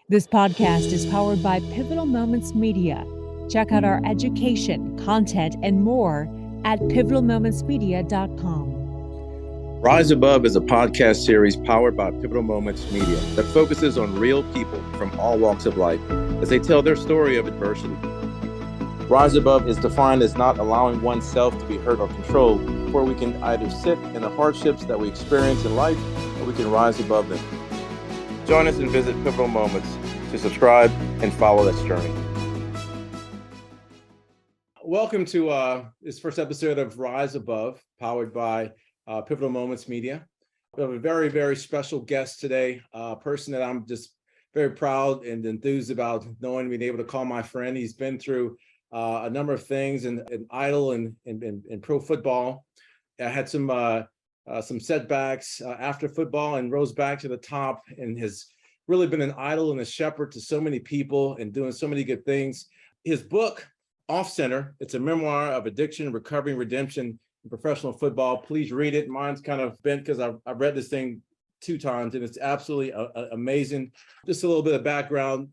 This podcast is powered by Pivotal Moments Media. Check out our education, content, and more at pivotalmomentsmedia.com. Rise Above is a podcast series powered by Pivotal Moments Media that focuses on real people from all walks of life as they tell their story of adversity. Rise Above is defined as not allowing oneself to be hurt or controlled, where we can either sit in the hardships that we experience in life or we can rise above them. Join us and visit Pivotal Moments to subscribe and follow this journey. Welcome to this first episode of Rise Above, powered by Pivotal Moments Media. We have a very, very special guest today, a person that I'm just very proud and enthused about knowing, being able to call my friend. He's been through a number of things in idol and in pro football. I had some setbacks after football and rose back to the top, and has really been an idol and a shepherd to so many people and doing so many good things. His book, Off Center, it's a memoir of addiction, recovery, redemption in professional football. Please read it. Mine's kind of bent because I've read this thing 2 times and it's absolutely amazing. Just a little bit of background.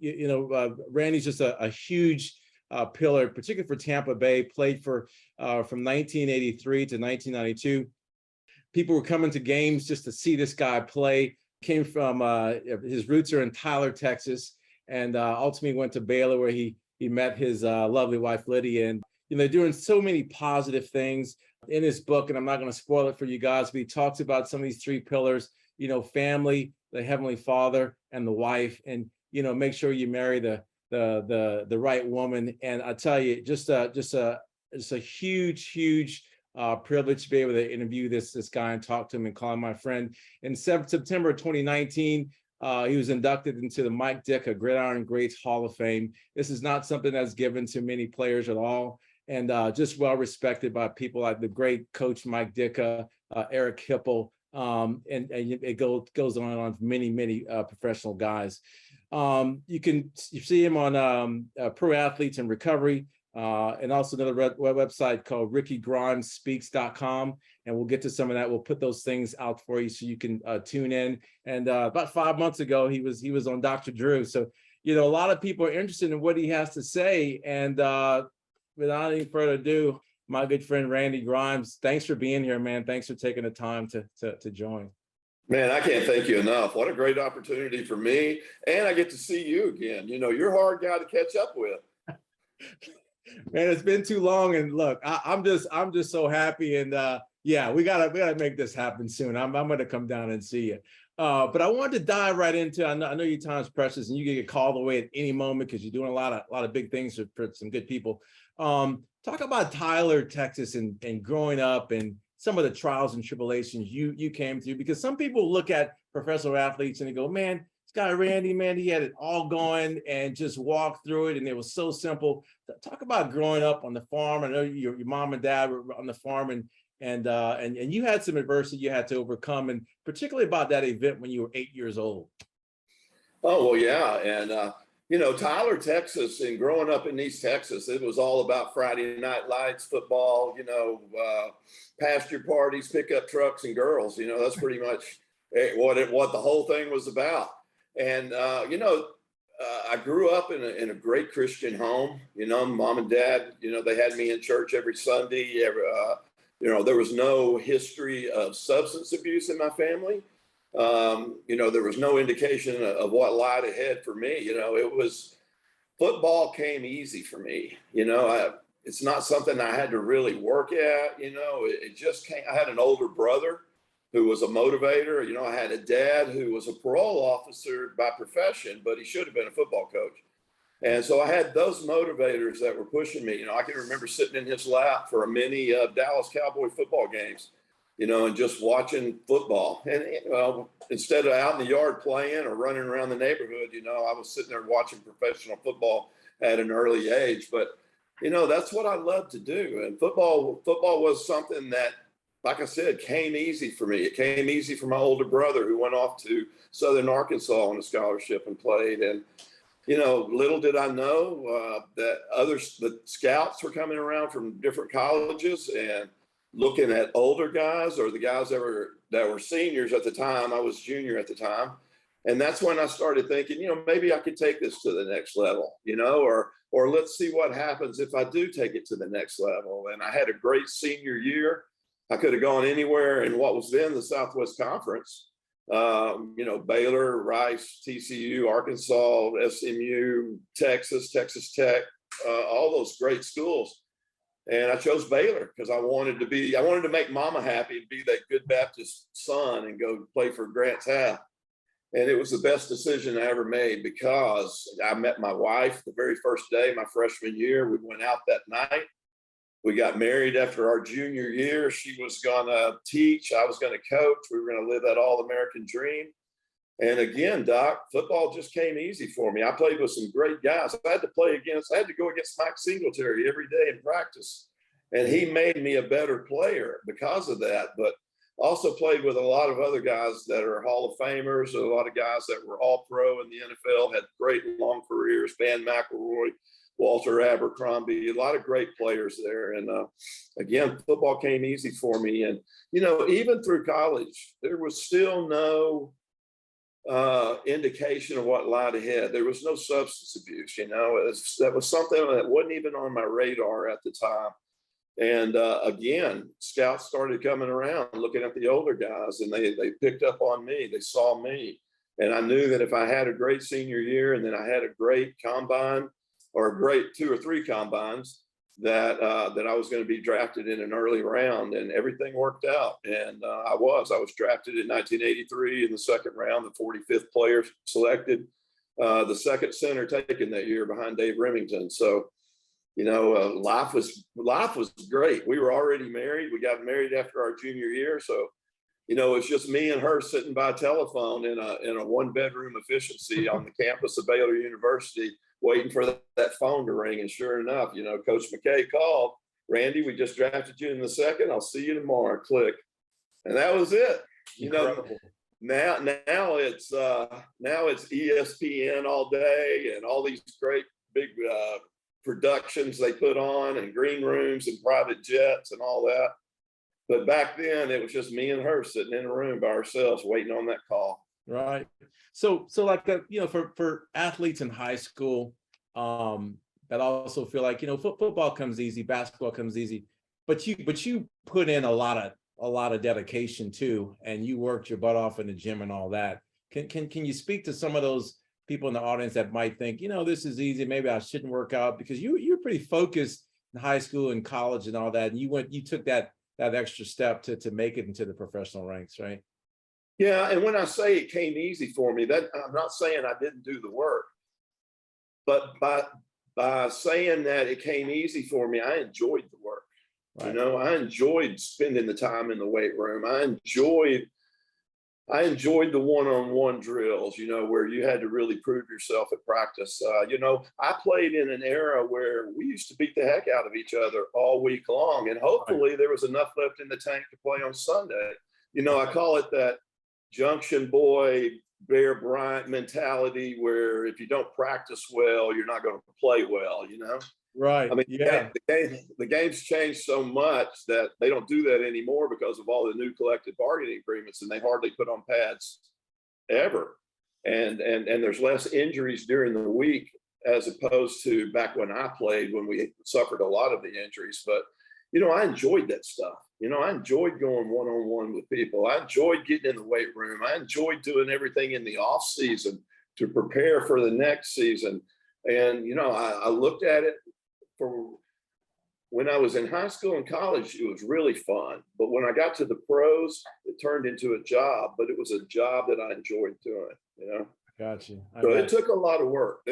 Randy's just a huge pillar, particularly for Tampa Bay. Played for from 1983 to 1992. People were coming to games just to see this guy play. Came from his roots are in Tyler, Texas, and ultimately went to Baylor, where he met his lovely wife Lydia. And doing so many positive things in his book. And I'm not going to spoil it for you guys, but he talks about some of these 3 pillars. Family, the Heavenly Father, and the wife, and make sure you marry the right woman. And I tell you, just a huge privilege to be able to interview this guy and talk to him and call him my friend. In September 2019, he was inducted into the Mike Ditka Gridiron Greats Hall of Fame. This is not something that's given to many players at all, and just well respected by people like the great coach Mike Ditka, Eric Hipple, and it goes on and on for many professional guys. You see him on Pro Athletes in Recovery, and also another website called rickygrimesspeaks.com. And we'll get to some of that. We'll put those things out for you so you can tune in. And about 5 months ago, he was on Dr. Drew. So, a lot of people are interested in what he has to say. And without any further ado, my good friend, Randy Grimes, thanks for being here, man. Thanks for taking the time to join. Man, I can't thank you enough. What a great opportunity for me. And I get to see you again. You're a hard guy to catch up with. Man, it's been too long. And look, I'm just so happy. And we gotta make this happen soon. I'm gonna come down and see you. But I wanted to dive right into, I know your time's precious and you can get called away at any moment because you're doing a lot of big things for some good people. Talk about Tyler, Texas, and growing up and some of the trials and tribulations you came through, because some people look at professional athletes and they go, man, this guy Randy, man, he had it all going and just walked through it, and it was so simple. Talk about growing up on the farm. I know your mom and dad were on the farm, and you had some adversity you had to overcome, and particularly about that event when you were 8 years old. Oh, well, yeah. And, Tyler, Texas, and growing up in East Texas, it was all about Friday night lights, football, pasture parties, pickup trucks, and girls. That's pretty much what the whole thing was about. And, I grew up in a great Christian home. Mom and dad, they had me in church every Sunday. There was no history of substance abuse in my family. There was no indication of what lied ahead for me. It was, football came easy for me. It's not something I had to really work at. It just came. I had an older brother who was a motivator. I had a dad who was a parole officer by profession, but he should have been a football coach. And so I had those motivators that were pushing me. I can remember sitting in his lap for many Dallas Cowboy football games, and just watching football. And, instead of out in the yard playing or running around the neighborhood, I was sitting there watching professional football at an early age. But, that's what I love to do. And football was something that, like I said, came easy for me. It came easy for my older brother, who went off to Southern Arkansas on a scholarship and played. And, little did I know that the scouts were coming around from different colleges and looking at older guys, or the guys that were seniors at the time. I was junior at the time, And that's when I started thinking, maybe I could take this to the next level, or let's see what happens if I do take it to the next level. And I had a great senior year. I could have gone anywhere in what was then the Southwest Conference. Baylor, Rice, TCU, Arkansas, SMU, Texas Tech, all those great schools. And I chose Baylor because I wanted to make mama happy and be that good Baptist son and go play for Grants Half. And it was the best decision I ever made because I met my wife the very first day, my freshman year. We went out that night. We got married after our junior year. She was going to teach. I was going to coach. We were going to live that all-American dream. And again, Doc, football just came easy for me. I played with some great guys. I had to go against Mike Singletary every day in practice. And he made me a better player because of that. But also played with a lot of other guys that are Hall of Famers, a lot of guys that were all pro in the NFL, had great long careers, Van McElroy, Walter Abercrombie, a lot of great players there. And again, football came easy for me. And, even through college, there was still no indication of what lied ahead. There was no substance abuse, that was something that wasn't even on my radar at the time. And again, scouts started coming around looking at the older guys, and they picked up on me. They saw me. And I knew that if I had a great senior year and then I had a great combine or a great 2 or 3 combines, that I was going to be drafted in an early round, and everything worked out. And I was drafted in 1983 in the second round, the 45th player selected, the second center taken that year behind Dave Remington. So, life was great. We were already married. We got married after our junior year. So, it's just me and her sitting by telephone in a 1-bedroom efficiency on the campus of Baylor University, waiting for that phone to ring. And sure enough, Coach McKay called. Randy, we just drafted you in the second. I'll see you tomorrow. Click. And that was it. Incredible. Now it's ESPN all day and all these great big productions they put on, and green rooms and private jets and all that. But back then it was just me and her sitting in a room by ourselves waiting on that call. Right. So like, for athletes in high school, that also feel like, football comes easy, basketball comes easy, but you put in a lot of dedication too, and you worked your butt off in the gym and all that. Can you speak to some of those people in the audience that might think, this is easy, maybe I shouldn't work out? Because you're pretty focused in high school and college and all that, and you took that extra step to make it into the professional ranks, right? Yeah, and when I say it came easy for me, that I'm not saying I didn't do the work, but by saying that it came easy for me, I enjoyed the work. Right. I enjoyed spending the time in the weight room. I enjoyed the one-on-one drills, where you had to really prove yourself at practice. I played in an era where we used to beat the heck out of each other all week long, and hopefully there was enough left in the tank to play on Sunday. I call it that junction boy, Bear Bryant mentality, where if you don't practice well, you're not going to play well, Right. I mean, yeah. the game's changed so much that they don't do that anymore because of all the new collective bargaining agreements, and they hardly put on pads ever. And there's less injuries during the week as opposed to back when I played, when we suffered a lot of the injuries. But, I enjoyed that stuff. I enjoyed going one-on-one with people. I enjoyed getting in the weight room. I enjoyed doing everything in the off season to prepare for the next season. And, I looked at it for when I was in high school and college, it was really fun. But when I got to the pros, it turned into a job, but it was a job that I enjoyed doing, Gotcha. So it took a lot of work.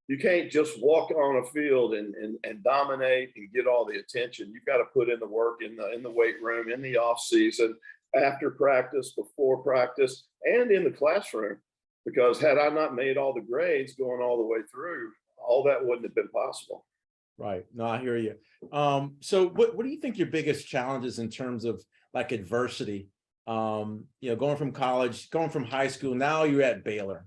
You can't just walk on a field and dominate and get all the attention. You've got to put in the work in the weight room, in the off season, after practice, before practice, and in the classroom. Because had I not made all the grades going all the way through, all that wouldn't have been possible. Right. No, I hear you. So what do you think your biggest challenges in terms of like adversity? Going from college, going from high school, now you're at Baylor,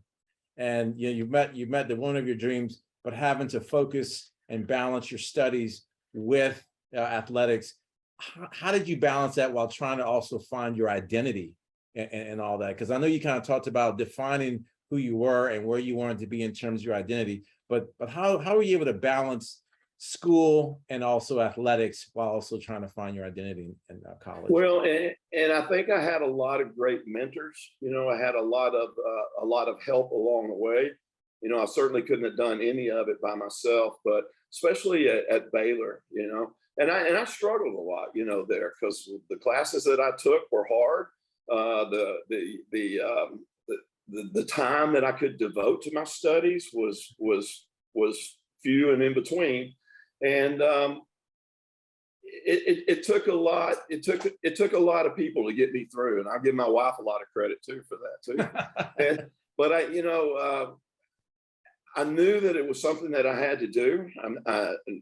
and you've met the one of your dreams, but having to focus and balance your studies with athletics. How did you balance that while trying to also find your identity and all that? Because I know you kind of talked about defining who you were and where you wanted to be in terms of your identity, but how were you able to balance school and also athletics while also trying to find your identity in college? Well, and I think I had a lot of great mentors. I had a lot of help along the way. I certainly couldn't have done any of it by myself, but especially at Baylor, and I struggled a lot, there, because the classes that I took were hard. The time that I could devote to my studies was few and in between, and it took a lot. It took a lot of people to get me through, and I give my wife a lot of credit too for that too. But I knew that it was something that I had to do.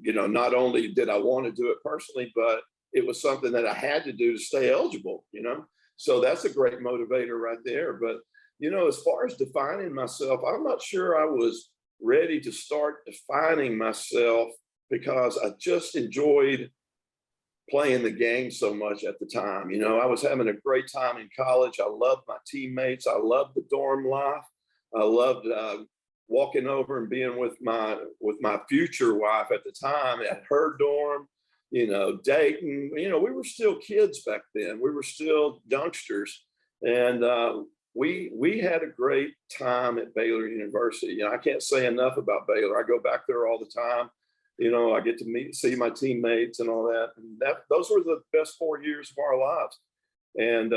Not only did I want to do it personally, but it was something that I had to do to stay eligible. So that's a great motivator right there. But as far as defining myself, I'm not sure I was ready to start defining myself, because I just enjoyed playing the game so much at the time. I was having a great time in college. I loved my teammates. I loved the dorm life. I loved walking over and being with my future wife at the time at her dorm, dating. We were still kids back then. We were still youngsters, and we had a great time at Baylor University. I can't say enough about Baylor. I go back there all the time. I get to see my teammates and all that. And those were the best 4 years of our lives. And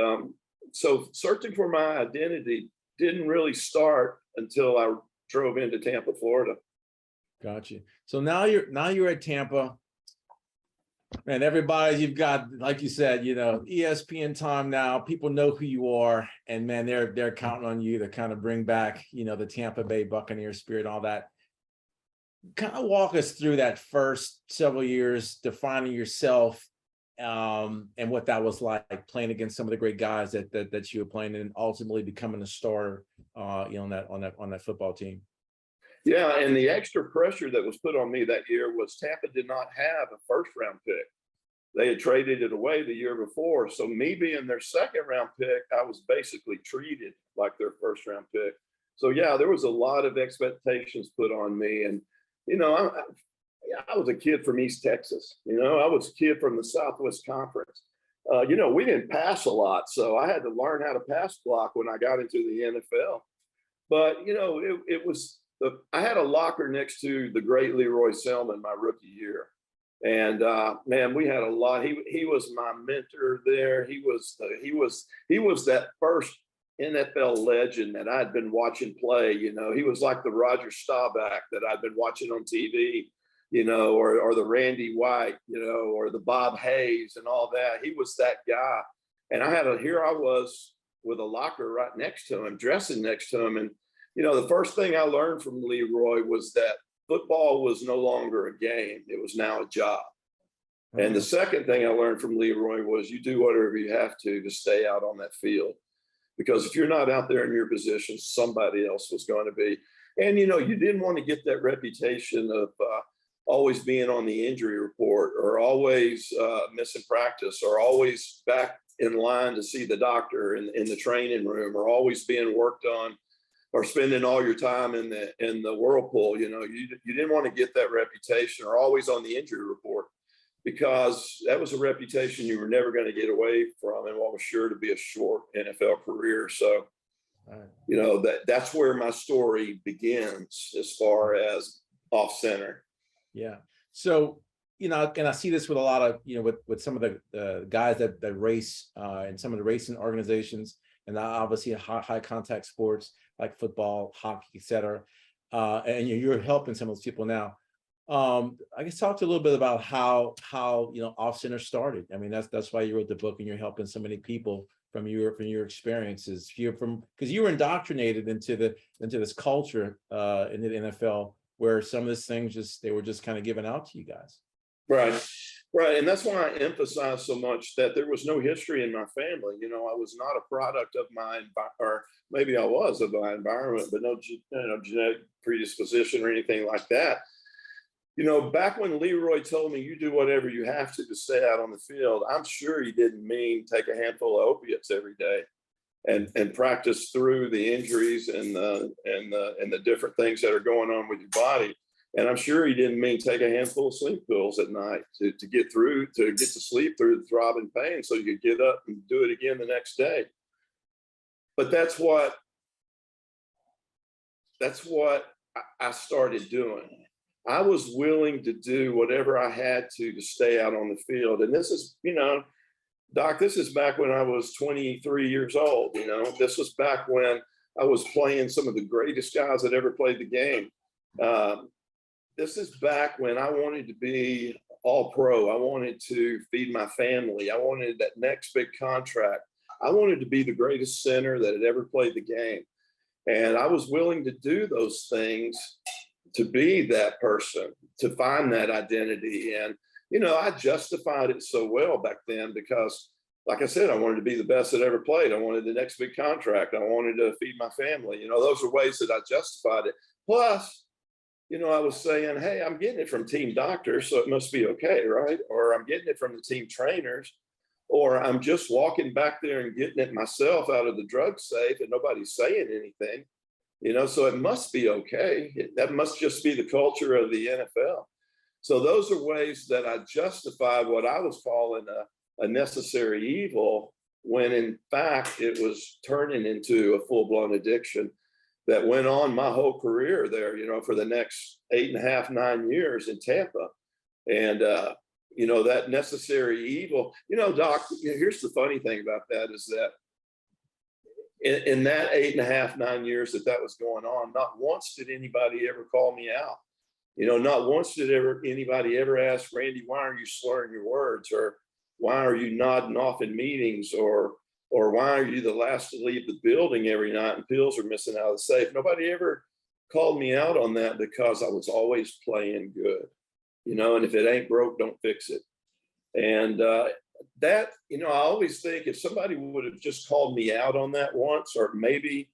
so searching for my identity didn't really start until I drove into Tampa, Florida. Gotcha. So now you're at Tampa, and everybody, you've got, like you said, ESPN time now. People know who you are, and man, they're counting on you to kind of bring back, the Tampa Bay Buccaneer spirit, all that. Kind of walk us through that first several years, defining yourself, and what that was like playing against some of the great guys that you were playing, and ultimately becoming a starter, on that football team. Yeah, and the extra pressure that was put on me that year was Tampa did not have a first-round pick. They had traded it away the year before. So me being their second-round pick, I was basically treated like their first-round pick. So yeah, there was a lot of expectations put on me. And, I was a kid from East Texas. I was a kid from the Southwest Conference. We didn't pass a lot. So I had to learn how to pass block when I got into the NFL. But, it was, I had a locker next to the great Leroy Selman my rookie year. And man, we had a lot. He was my mentor there. He was that first NFL legend that I'd been watching play. He was like the Roger Staubach that I'd been watching on TV, or the Randy White, or the Bob Hayes and all that. He was that guy. And here I was with a locker right next to him, dressing next to him. And, the first thing I learned from Leroy was that football was no longer a game. It was now a job. Mm-hmm. And the second thing I learned from Leroy was you do whatever you have to stay out on that field. Because if you're not out there in your position, somebody else was going to be. And, you didn't want to get that reputation of always being on the injury report, or always missing practice, or always back in line to see the doctor in the training room, or always being worked on, or spending all your time in the whirlpool. You didn't want to get that reputation, or always on the injury report, because that was a reputation you were never going to get away from, and what was sure to be a short NFL career. So, that's where my story begins as far as off center. Yeah. So, and I see this with a lot of, with some of the guys that race in some of the racing organizations, and obviously high contact sports like football, hockey, et cetera. And you're helping some of those people now. I guess talk to a little bit about how Off Center started. I mean, that's why you wrote the book, and you're helping so many people from your experiences. Because you were indoctrinated into this culture in the NFL, where some of these things they were just kind of given out to you guys. Right. And that's why I emphasize so much that there was no history in my family. I was not a product of or maybe I was of my environment, but no genetic predisposition or anything like that. Back when Leroy told me you do whatever you have to stay out on the field, I'm sure he didn't mean take a handful of opiates every day. and practice through the injuries and the different things that are going on with your body. And I'm sure he didn't mean take a handful of sleep pills at night to get to sleep through the throbbing pain so you could get up and do it again the next day. But that's what I started doing. I was willing to do whatever I had to stay out on the field. And this is, Doc, this is back when I was 23 years old. This was back when I was playing some of the greatest guys that ever played the game. This is back when I wanted to be all pro. I wanted to feed my family. I wanted that next big contract. I wanted to be the greatest center that had ever played the game. And I was willing to do those things to be that person, to find that identity. And, I justified it so well back then because, like I said, I wanted to be the best that ever played. I wanted the next big contract. I wanted to feed my family. Those are ways that I justified it. Plus, I was saying, hey, I'm getting it from team doctors, so it must be okay, right? Or I'm getting it from the team trainers, or I'm just walking back there and getting it myself out of the drug safe and nobody's saying anything, so it must be okay. That must just be the culture of the NFL. So those are ways that I justified what I was calling a necessary evil, when in fact it was turning into a full-blown addiction that went on my whole career there, for the next 8.5, 9 years in Tampa. And, that necessary evil, Doc, here's the funny thing about that is that in that 8.5, 9 years that was going on, not once did anybody ever call me out. Not once did anybody ever ask, Randy, why are you slurring your words? Or why are you nodding off in meetings? Or why are you the last to leave the building every night and pills are missing out of the safe? Nobody ever called me out on that because I was always playing good, and if it ain't broke, don't fix it. And that, I always think if somebody would have just called me out on that once, or maybe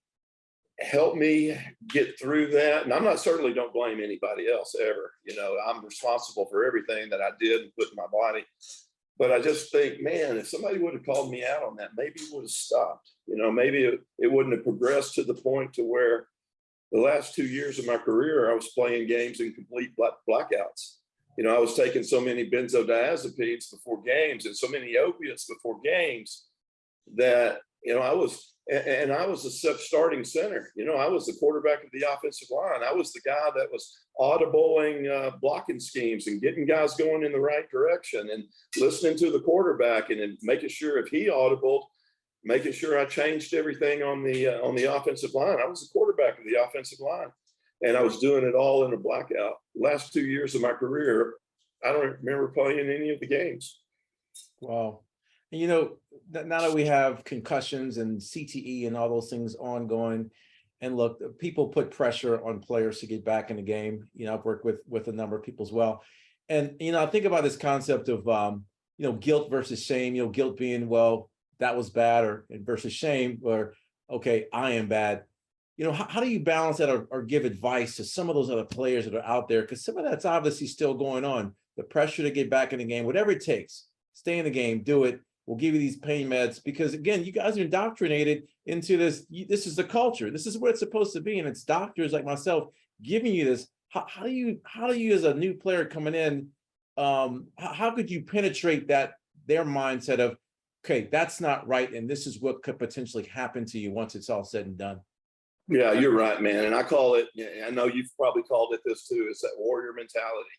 helped me get through that. And I'm certainly don't blame anybody else ever. I'm responsible for everything that I did and put in my body. But I just think, man, if somebody would have called me out on that, maybe it would have stopped. Maybe it wouldn't have progressed to the point to where the last 2 years of my career, I was playing games in complete blackouts. I was taking so many benzodiazepines before games and so many opiates before games that, I was a starting center. I was the quarterback of the offensive line. I was the guy that was audibling blocking schemes and getting guys going in the right direction and listening to the quarterback and then making sure if he audibled, making sure I changed everything on the offensive line. I was the quarterback of the offensive line, and I was doing it all in a blackout. Last 2 years of my career, I don't remember playing any of the games. Wow. And, now that we have concussions and CTE and all those things ongoing, and look, people put pressure on players to get back in the game. I've worked with a number of people as well. And, I think about this concept of, guilt versus shame, guilt being, well, that was bad, versus shame, or, okay, I am bad. How do you balance that or give advice to some of those other players that are out there? Because some of that's obviously still going on. The pressure to get back in the game, whatever it takes, stay in the game, do it. We'll give you these pain meds because, again, you guys are indoctrinated into this. This is the culture. This is what it's supposed to be. And it's doctors like myself giving you this. How do you as a new player coming in, how could you penetrate their mindset of, okay, that's not right, and this is what could potentially happen to you once it's all said and done? Yeah, you're right, man. And I call it, I know you've probably called it this too, it's that warrior mentality.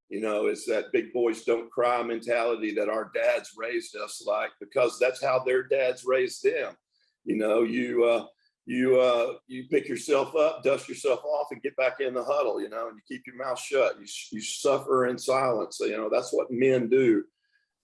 It's that big boys don't cry mentality that our dads raised us like, because that's how their dads raised them. You pick yourself up, dust yourself off, and get back in the huddle, and you keep your mouth shut. You suffer in silence. That's what men do,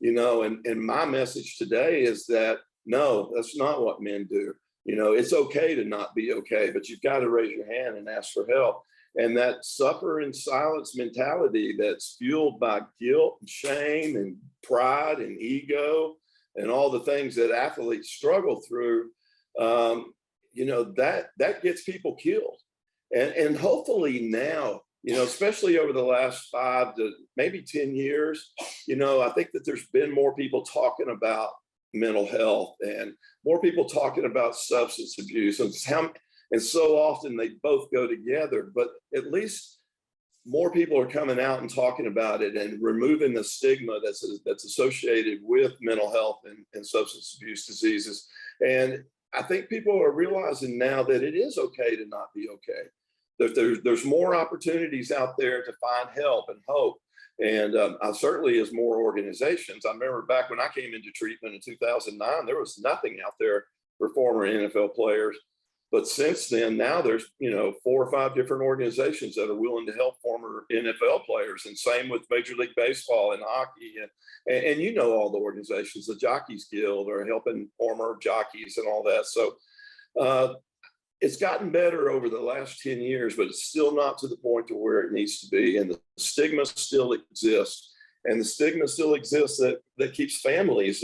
and my message today is that, no, that's not what men do. It's okay to not be okay, but you've got to raise your hand and ask for help. And that suffer in silence mentality that's fueled by guilt and shame and pride and ego and all the things that athletes struggle through, that gets people killed. And hopefully now, especially over the last 5 to maybe 10 years, I think that there's been more people talking about mental health, and more people talking about substance abuse, and so often they both go together, but at least more people are coming out and talking about it and removing the stigma that's associated with mental health and substance abuse diseases. And I think people are realizing now that it is okay to not be okay. There's more opportunities out there to find help and hope. And certainly as more organizations. I remember back when I came into treatment in 2009, there was nothing out there for former NFL players. But since then, now there's 4 or 5 different organizations that are willing to help former NFL players, and same with Major League Baseball and hockey, and all the organizations, the Jockeys Guild, are helping former jockeys and all that. So it's gotten better over the last 10 years, but it's still not to the point to where it needs to be, and the stigma still exists, and the stigma still exists that keeps families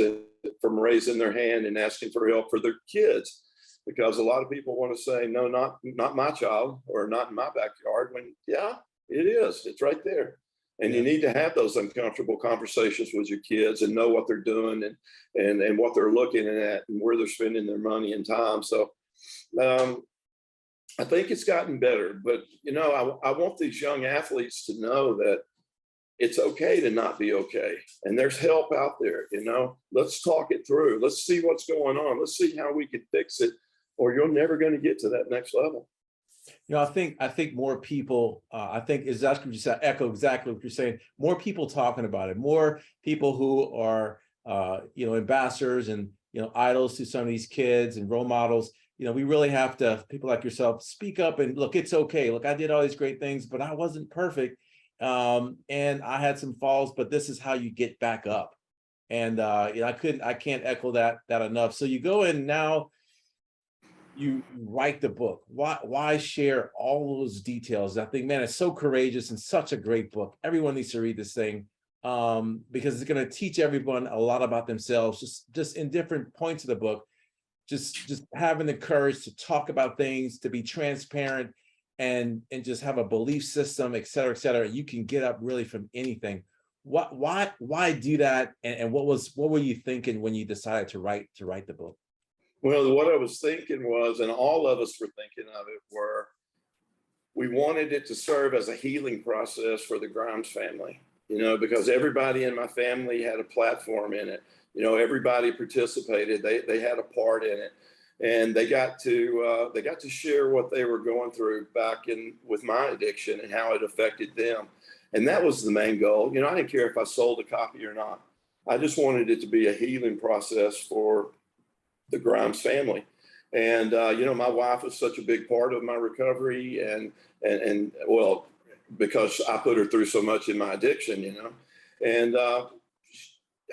from raising their hand and asking for help for their kids. Because a lot of people want to say, no, not my child, or not in my backyard, when, yeah, it is. It's right there. And you need to have those uncomfortable conversations with your kids and know what they're doing and what they're looking at and where they're spending their money and time. So I think it's gotten better. But, I want these young athletes to know that it's okay to not be okay. And there's help out there, Let's talk it through. Let's see what's going on. Let's see how we can fix it, or you're never going to get to that next level. I think more people, I think exactly what you said, echo exactly what you're saying. More people talking about it, more people who are, ambassadors and, idols to some of these kids and role models. We really have to, people like yourself, speak up and look, it's okay. Look, I did all these great things, but I wasn't perfect. And I had some falls, but this is how you get back up. And, I can't echo that enough. So you go in now, you write the book. Why share all those details? I think, man, it's so courageous and such a great book. Everyone needs to read this thing because it's going to teach everyone a lot about themselves, just in different points of the book, just having the courage to talk about things, to be transparent, and just have a belief system, et cetera, et cetera. You can get up really from anything. Why do that? And what were you thinking when you decided to write the book? Well, what I was thinking was, and all of us were thinking of it, we wanted it to serve as a healing process for the Grimes family, because everybody in my family had a platform in it. Everybody participated. They had a part in it, and they got to share what they were going through with my addiction and how it affected them. And that was the main goal. I didn't care if I sold a copy or not. I just wanted it to be a healing process for the Grimes family. And, my wife was such a big part of my recovery and well, because I put her through so much in my addiction, and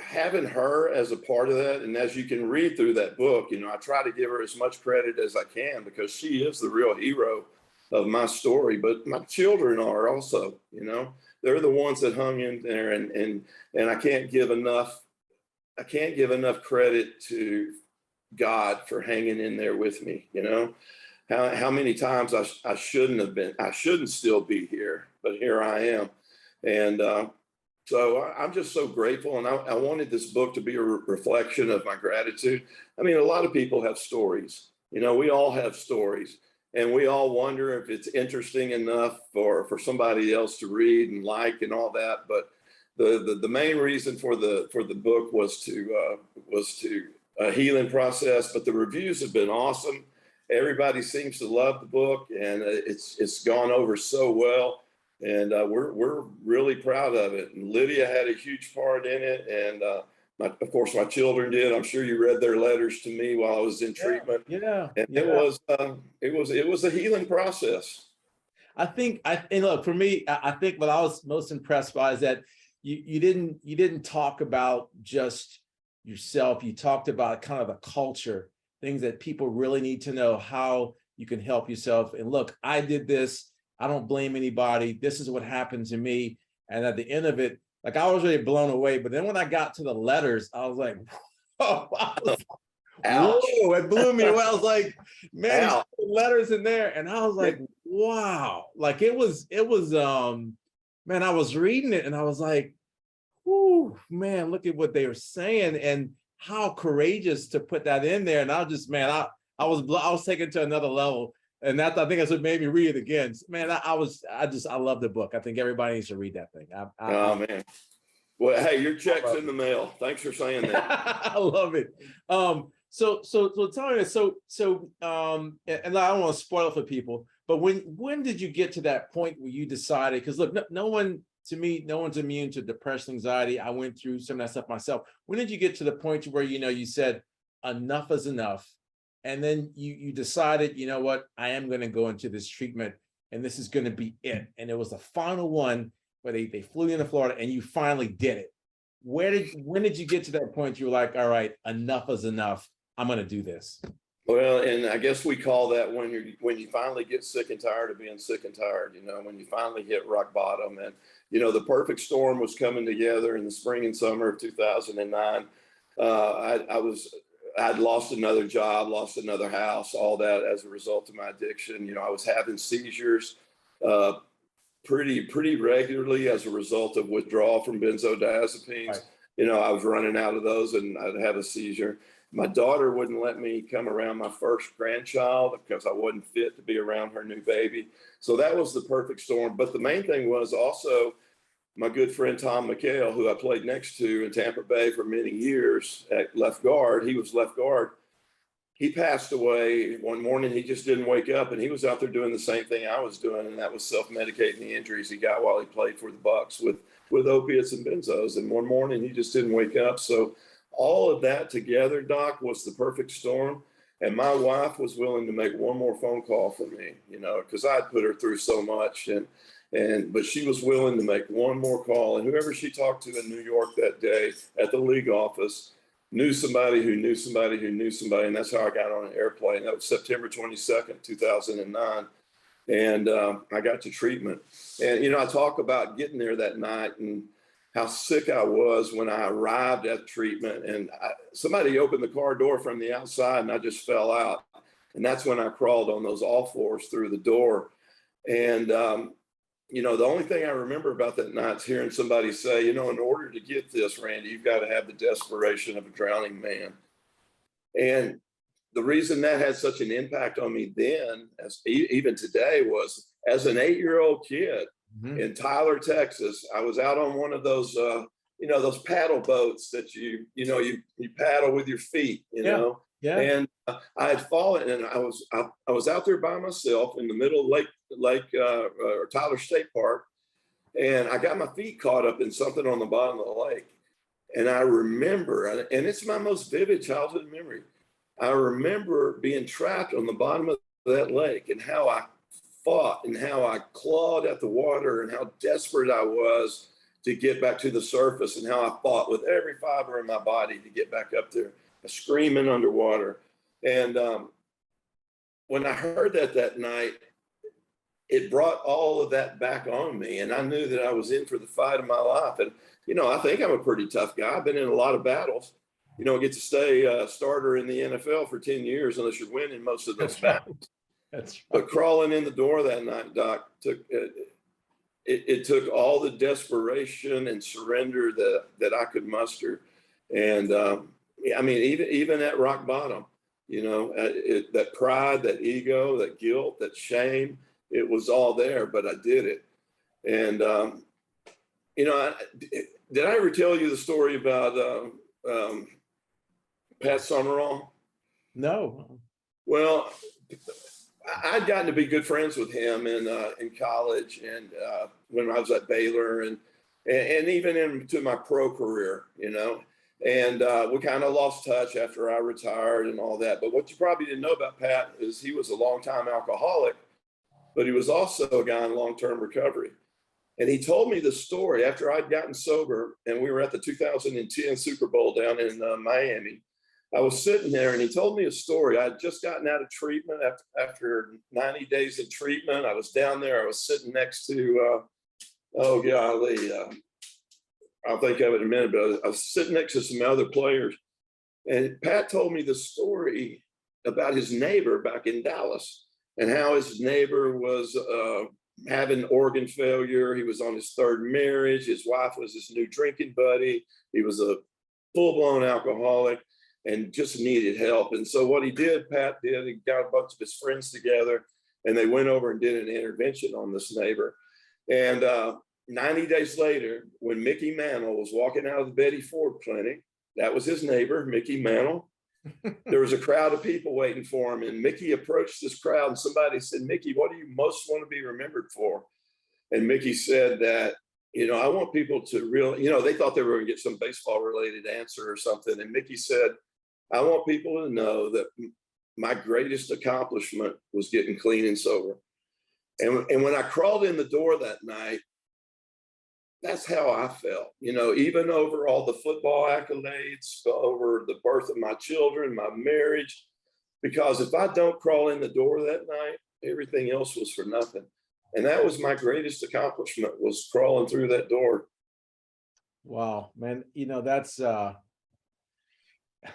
having her as a part of that. And as you can read through that book, I try to give her as much credit as I can, because she is the real hero of my story, but my children are also, they're the ones that hung in there, and I can't give enough credit to God for hanging in there with me. How many times I shouldn't still be here, but here I am. And so I'm just so grateful. And I wanted this book to be a reflection of my gratitude. I mean, a lot of people have stories, we all have stories, and we all wonder if it's interesting enough for somebody else to read and like and all that. But the main reason for the book was to a healing process, but the reviews have been awesome. Everybody seems to love the book, and it's gone over so well, and we're really proud of it. And Lydia had a huge part in it, and of course my children did. I'm sure you read their letters to me while I was in treatment. Yeah, and it was a healing process. And look, for me, I think what I was most impressed by is that you didn't talk about just yourself. You talked about kind of the culture, things that people really need to know, how you can help yourself. And look, I did this. I don't blame anybody. This is what happened to me. And at the end of it, like, I was really blown away. But then when I got to the letters, I was like, whoa, whoa, it blew me away. I was like, man, letters in there. And I was like, wow. Like it was, man, I was reading it and I was like, whoo, man, look at what they were saying and how courageous to put that in there. And I just, man, I was taken to another level. And I think that's what made me read it again. Man, I love the book. I think everybody needs to read that thing. Oh man. Well, hey, your check's in the mail. Thanks for saying that. I love it. So tell me this. And I don't want to spoil it for people, but when did you get to that point where you decided? Because look, no one's immune to depression, anxiety. I went through some of that stuff myself. When did you get to the point where you said enough is enough, and then you decided, you know what, I am going to go into this treatment, and this is going to be it. And it was the final one where they flew you into Florida, and you finally did it. When did you get to that point? You were like, all right, enough is enough. I'm going to do this. Well, and I guess we call that when you finally get sick and tired of being sick and tired, when you finally hit rock bottom. And, the perfect storm was coming together in the spring and summer of 2009. I'd lost another job, lost another house, all that as a result of my addiction. I was having seizures pretty regularly as a result of withdrawal from benzodiazepines. Right. I was running out of those and I'd have a seizure. My daughter wouldn't let me come around my first grandchild because I wasn't fit to be around her new baby. So that was the perfect storm. But the main thing was also my good friend Tom McHale, who I played next to in Tampa Bay for many years at left guard. He was left guard. He passed away one morning. He just didn't wake up, and he was out there doing the same thing I was doing, and that was self-medicating the injuries he got while he played for the Bucks with opiates and benzos. And one morning he just didn't wake up. So all of that together, Doc, was the perfect storm. And my wife was willing to make one more phone call for me, because I'd put her through so much, but she was willing to make one more call. And whoever she talked to in New York that day at the league office knew somebody who knew somebody who knew somebody. And that's how I got on an airplane. That was September 22nd, 2009. And I got to treatment. And, I talk about getting there that night and how sick I was when I arrived at treatment. And somebody opened the car door from the outside and I just fell out. And that's when I crawled on those all fours through the door. And, the only thing I remember about that night is hearing somebody say, in order to get this, Randy, you've got to have the desperation of a drowning man. And the reason that had such an impact on me then, as even today, was as an 8-year-old kid in Tyler, Texas. I was out on one of those, those paddle boats that you paddle with your feet, know. Yeah. And I had fallen, and I was out there by myself in the middle of Lake or Tyler State Park, and I got my feet caught up in something on the bottom of the lake. And I remember, and it's my most vivid childhood memory, I remember being trapped on the bottom of that lake and how I fought and how I clawed at the water and how desperate I was to get back to the surface and how I fought with every fiber in my body to get back up there, screaming underwater. And when I heard that night, it brought all of that back on me. And I knew that I was in for the fight of my life. And, I think I'm a pretty tough guy. I've been in a lot of battles. You don't get to stay a starter in the NFL for 10 years unless you're winning most of those battles. That's right. But crawling in the door that night, Doc, it took all the desperation and surrender that I could muster. And even at rock bottom, that pride, that ego, that guilt, that shame, it was all there, but I did it. And, did I ever tell you the story about Pat Summerall? No. Well, I'd gotten to be good friends with him in college and when I was at Baylor and even into my pro career, and we kind of lost touch after I retired and all that. But what you probably didn't know about Pat is he was a longtime alcoholic, but he was also a guy in long-term recovery. And he told me the story after I'd gotten sober and we were at the 2010 Super Bowl down in Miami. I was sitting there and he told me a story. I'd just gotten out of treatment after 90 days of treatment. I was down there. I was sitting next to, I'll think of it in a minute, but I was sitting next to some other players. And Pat told me the story about his neighbor back in Dallas and how his neighbor was having organ failure. He was on his third marriage. His wife was his new drinking buddy. He was a full-blown alcoholic. and just needed help. And so what Pat did, he got a bunch of his friends together, and they went over and did an intervention on this neighbor. And 90 days later, when Mickey Mantle was walking out of the Betty Ford Clinic, that was his neighbor, Mickey Mantle. There was a crowd of people waiting for him, and Mickey approached this crowd, and somebody said, "Mickey, what do you most want to be remembered for?" And Mickey said that, I want people to really, they thought they were going to get some baseball related answer or something. And Mickey said, "I want people to know that my greatest accomplishment was getting clean and sober." And when I crawled in the door that night, that's how I felt, even over all the football accolades, over the birth of my children, my marriage, because if I don't crawl in the door that night, everything else was for nothing. And that was my greatest accomplishment, was crawling through that door. Wow, man, that's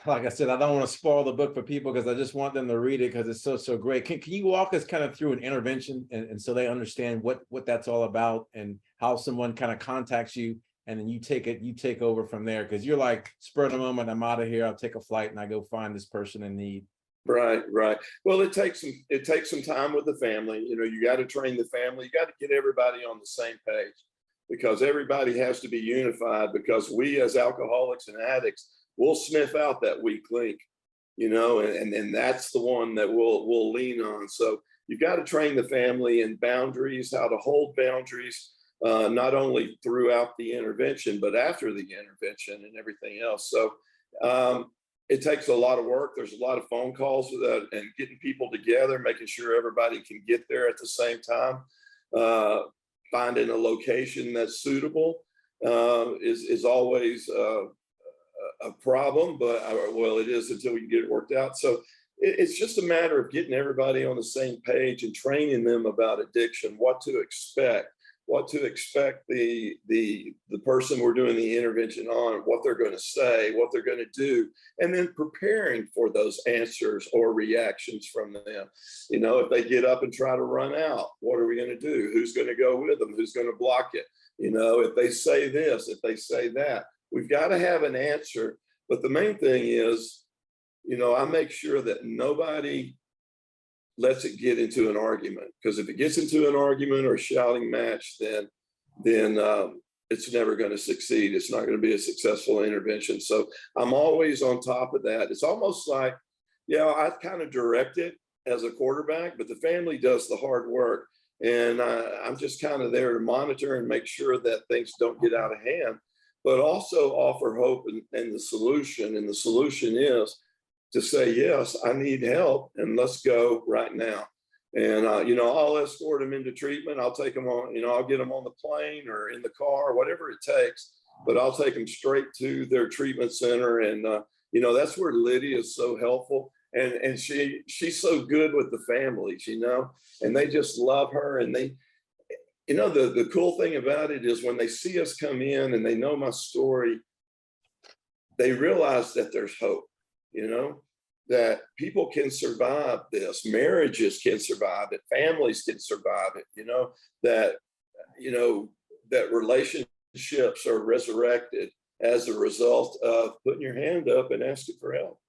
like I said, I don't want to spoil the book for people because I just want them to read it because it's so great. Can you walk us kind of through an intervention and so they understand what that's all about and how someone kind of contacts you and then you take over from there? Because you're like, spur of the moment, I'm out of here, I'll take a flight and I go find this person in need. Right. Well, it takes some time with the family. You got to train the family. You got to get everybody on the same page, because everybody has to be unified, because we as alcoholics and addicts, we'll sniff out that weak link, and that's the one that we'll lean on. So you've got to train the family in boundaries, how to hold boundaries, not only throughout the intervention, but after the intervention and everything else. So it takes a lot of work. There's a lot of phone calls and getting people together, making sure everybody can get there at the same time. Finding a location that's suitable is always a problem, but well, it is until we get it worked out. So it's just a matter of getting everybody on the same page and training them about addiction, what to expect the person we're doing the intervention on, what they're going to say, what they're going to do, and then preparing for those answers or reactions from them. If they get up and try to run out, what are we going to do? Who's going to go with them? Who's going to block it? If they say this, if they say that, we've got to have an answer. But the main thing is, I make sure that nobody lets it get into an argument, because if it gets into an argument or a shouting match, then it's never going to succeed. It's not going to be a successful intervention. So I'm always on top of that. It's almost like, I kind of direct it as a quarterback, but the family does the hard work. And I'm just kind of there to monitor and make sure that things don't get out of hand, but also offer hope and the solution. And the solution is to say, yes, I need help, and let's go right now. And, I'll escort them into treatment. I'll take them on, I'll get them on the plane or in the car, whatever it takes, but I'll take them straight to their treatment center. And, that's where Lydia is so helpful. And she's so good with the families, and they just love her. And they, the cool thing about it is when they see us come in and they know my story, they realize that there's hope. That people can survive this, marriages can survive it, families can survive it, that relationships are resurrected as a result of putting your hand up and asking for help.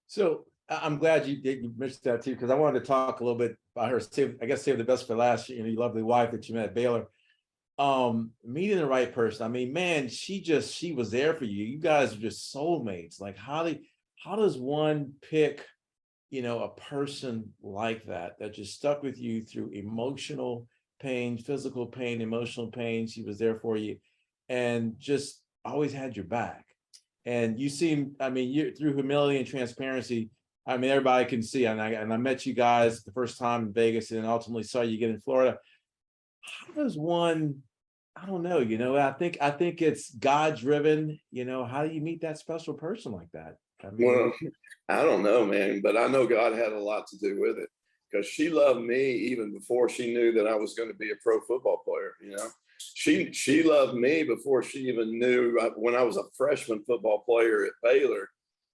So I'm glad you mentioned that too, because I wanted to talk a little bit about her. Save the best for last. Your lovely wife that you met at Baylor. Meeting the right person. I mean, man, she was there for you. You guys are just soulmates. Like, how does one pick, a person like that just stuck with you through emotional pain, physical pain, emotional pain? She was there for you and just always had your back. And you seem, you through humility and transparency, everybody can see. And I met you guys the first time in Vegas and ultimately saw you get in Florida. How does one, I don't know, I think it's God driven, how do you meet that special person like that? Well, I don't know, man, but I know God had a lot to do with it, because she loved me even before she knew that I was going to be a pro football player. She loved me before she even knew, when I was a freshman football player at Baylor,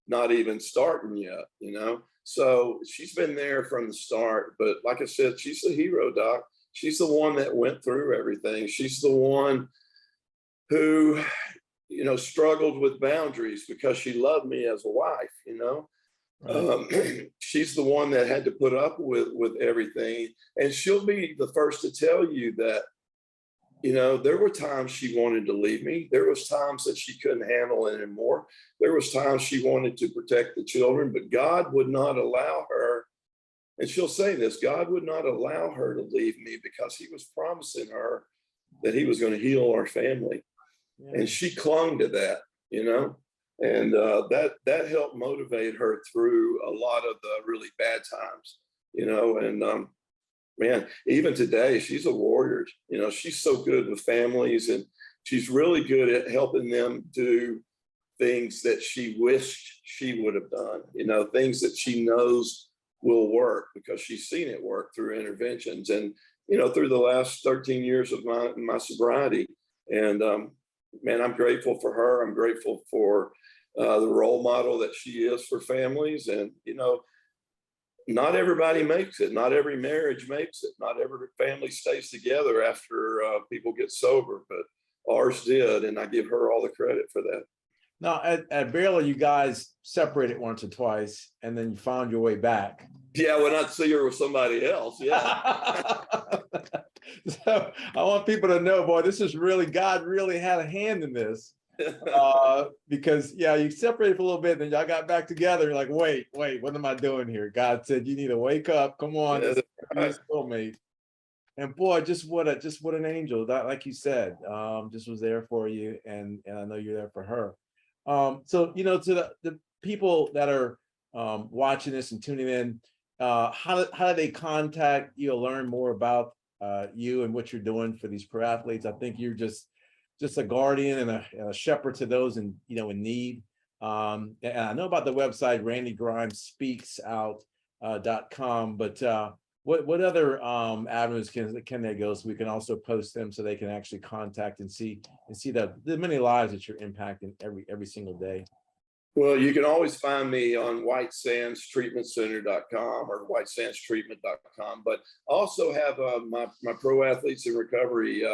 not even starting yet, So she's been there from the start. But like I said, she's the hero, Doc. She's the one that went through everything. She's the one who struggled with boundaries because she loved me as a wife, she's the one that had to put up with everything. And she'll be the first to tell you that, there were times she wanted to leave me. There was times that she couldn't handle it anymore. There was times she wanted to protect the children, but God would not allow her. And she'll say this, God would not allow her to leave me because he was promising her that he was going to heal our family. Yeah. And she clung to that, and that helped motivate her through a lot of the really bad times, and man, even today, she's a warrior. She's so good with families, and she's really good at helping them do things that she wished she would have done, things that she knows will work because she's seen it work through interventions and, through the last 13 years of my sobriety. And man, I'm grateful for her. I'm grateful for the role model that she is for families. And, not everybody makes it. Not every marriage makes it. Not every family stays together after people get sober, but ours did. And I give her all the credit for that. Now, at Baylor, you guys separated once or twice, and then you found your way back. Yeah, when I'd see her with somebody else, yeah. So I want people to know, boy, this is really, God really had a hand in this. Because, yeah, you separated for a little bit, then y'all got back together. You're like, wait, what am I doing here? God said, you need to wake up. Come on, yeah, be a soulmate. And boy, just what an angel. That, like you said, just was there for you, and I know you're there for her. So, to the people that are watching this and tuning in, how do they contact you to learn more about you and what you're doing for these pro athletes? I think you're just a guardian and a shepherd to those in need. And I know about the website randygrimesspeaksout.com, but what other avenues can they go so we can also post them so they can actually contact and see the many lives that you're impacting every single day? Well, you can always find me on whitesandstreatmentcenter.com or whitesandstreatment.com, but also have my Pro Athletes in Recovery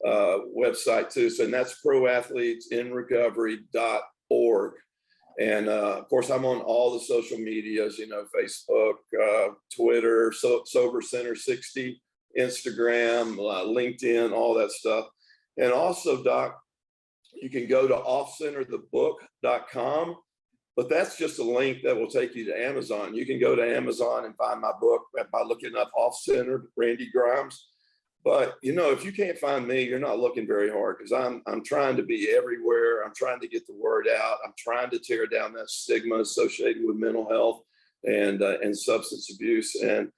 website too. So, and that's proathletesinrecovery.org. And of course, I'm on all the social medias, Facebook, Twitter, Sober Center 60, Instagram, LinkedIn, all that stuff. And also, Doc, you can go to offcenterthebook.com, but that's just a link that will take you to Amazon. You can go to Amazon and find my book by looking up Off Center, Randy Grimes. But, if you can't find me, you're not looking very hard, because I'm trying to be everywhere. I'm trying to get the word out. I'm trying to tear down that stigma associated with mental health and substance abuse. And,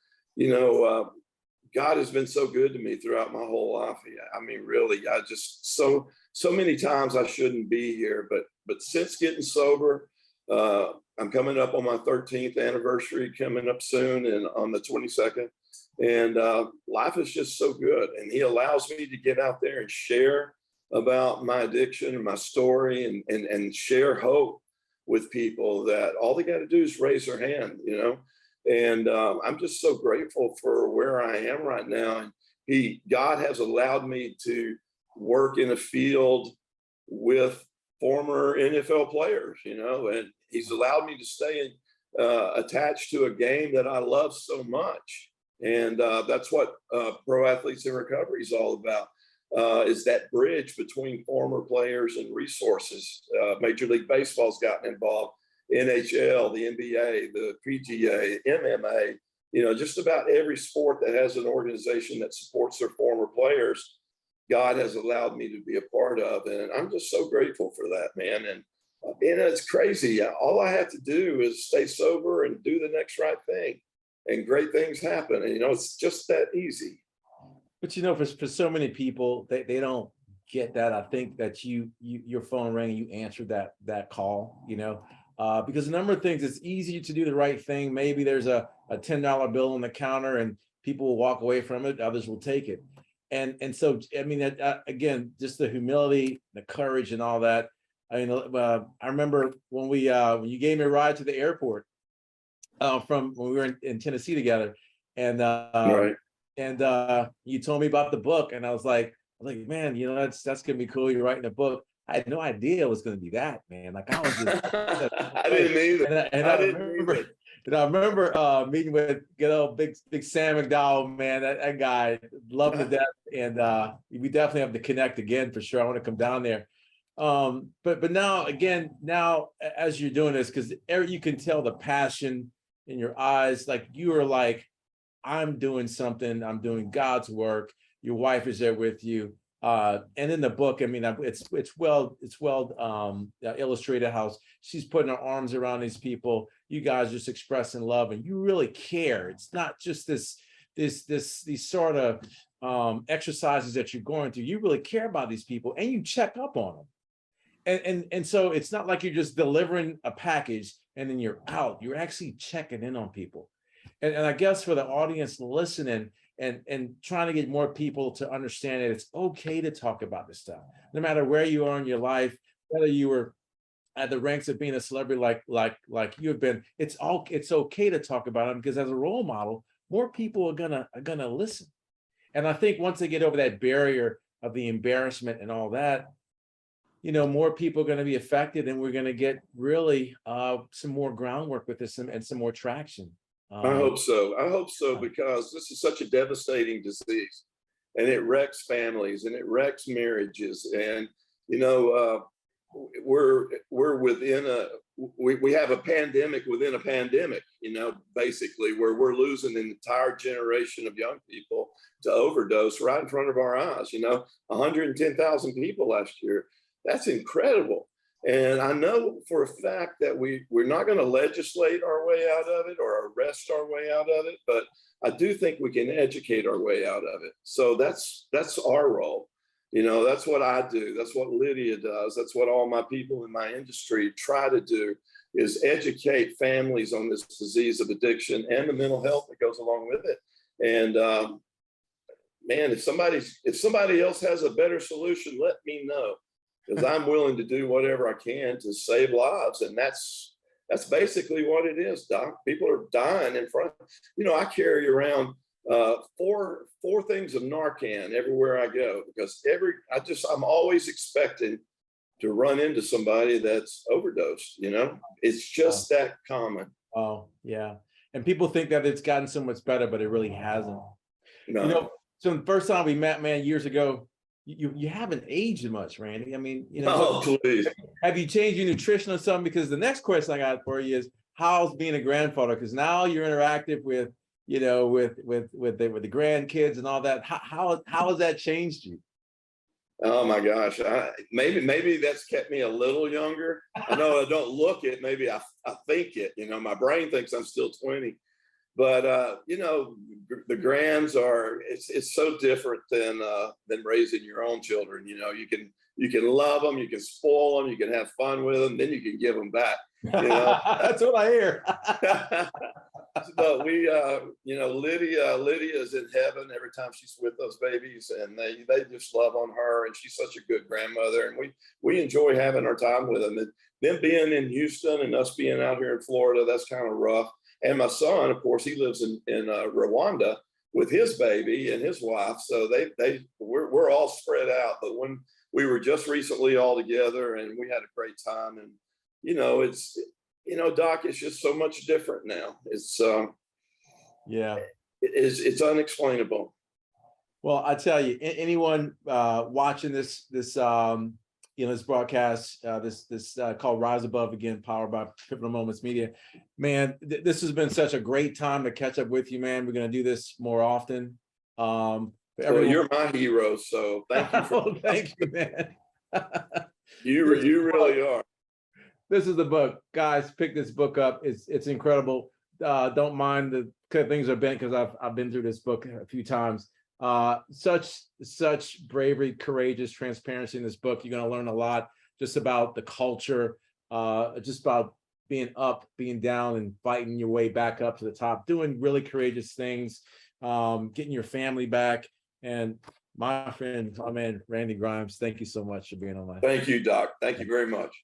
God has been so good to me throughout my whole life. I mean, really, I just so many times I shouldn't be here, but since getting sober, I'm coming up on my 13th anniversary coming up soon, and on the 22nd. And life is just so good. And he allows me to get out there and share about my addiction and my story and share hope with people that all they got to do is raise their hand, And I'm just so grateful for where I am right now. And God has allowed me to work in a field with former NFL players, and he's allowed me to stay attached to a game that I love so much. And that's what Pro Athletes in Recovery is all about, is that bridge between former players and resources. Major League Baseball's gotten involved, NHL, the NBA, the PGA, MMA, just about every sport that has an organization that supports their former players, God has allowed me to be a part of. And I'm just so grateful for that, man. And it's crazy. All I have to do is stay sober and do the next right thing, and great things happen. And, it's just that easy. But, for so many people, they don't get that. I think that your phone rang and you answered that call, because a number of things, it's easy to do the right thing. Maybe there's a $10 bill on the counter and people will walk away from it. Others will take it. And so, I mean, again, just the humility, the courage and all that. I mean, I remember when you gave me a ride to the airport from when we were in Tennessee together, and right. And you told me about the book, and I was like, man, that's gonna be cool. You're writing a book. I had no idea it was going to be that, man. Like I was just, I didn't either. I remember, I remember meeting with good old big Sam McDowell, man. That guy, love him to death, and we definitely have to connect again for sure. I want to come down there. But now again, now as you're doing this, because you can tell the passion in your eyes, like you are like, I'm doing something, I'm doing God's work. Your wife is there with you. And in the book, I mean, it's well illustrated how she's putting her arms around these people. You guys just expressing love, and you really care. It's not just these sort of exercises that you're going through. You really care about these people, and you check up on them. And so it's not like you're just delivering a package and then you're out. You're actually checking in on people. And I guess for the audience listening and trying to get more people to understand that it's okay to talk about this stuff, no matter where you are in your life, whether you were at the ranks of being a celebrity like you have been, it's okay to talk about them, because as a role model, more people are gonna listen. And I think once they get over that barrier of the embarrassment and all that, more people are going to be affected, and we're going to get really some more groundwork with this and some more traction. I hope so. I hope so, because this is such a devastating disease, and it wrecks families and it wrecks marriages. And we're within we have a pandemic within a pandemic. Basically, where we're losing an entire generation of young people to overdose right in front of our eyes. 110,000 people last year. That's incredible. And I know for a fact that we're not going to legislate our way out of it or arrest our way out of it, but I do think we can educate our way out of it. So that's our role. That's what I do. That's what Lydia does. That's what all my people in my industry try to do, is educate families on this disease of addiction and the mental health that goes along with it. And man, if somebody else has a better solution, let me know, because I'm willing to do whatever I can to save lives. And that's basically what it is, Doc. People are dying in front. I carry around four things of Narcan everywhere I go, because I'm always expecting to run into somebody that's overdosed. It's just that common. Oh yeah. And people think that it's gotten so much better, but it really hasn't. No. So the first time we met, man, years ago, you haven't aged much, Randy. I mean, Oh, please. Have you changed your nutrition or something? Because the next question I got for you is, how's being a grandfather? Because now you're interactive with the grandkids and all that. How has that changed you? Oh my gosh. Maybe that's kept me a little younger. I know I don't look it. Maybe I think it. My brain thinks I'm still 20. But the grands it's so different than raising your own children. You can love them, you can spoil them, you can have fun with them, then you can give them back. That's what I hear. But Lydia is in heaven every time she's with those babies, and they just love on her, and she's such a good grandmother, and we enjoy having our time with them. And them being in Houston and us being out here in Florida, that's kind of rough. And my son, of course, he lives in Rwanda with his baby and his wife. So we're all spread out. But when we were just recently all together, and we had a great time, and it's Doc, it's just so much different now. It's it's unexplainable. Well, I tell you, anyone watching this broadcast, this called Rise Above, again, powered by Pivotal Moments Media, man, this has been such a great time to catch up with you, man. We're going to do this more often. You're my hero, so thank you. Thank you, man. You really are. This is the book, guys. Pick this book up. It's incredible. Don't mind the things are bent, because I've been through this book a few times. Such bravery, courageous transparency in this book. You're going to learn a lot just about the culture, just about being up, being down, and fighting your way back up to the top, doing really courageous things, getting your family back. And my friend, my man, Randy Grimes, thank you so much for being on my. Thank you, Doc. Thank you very much.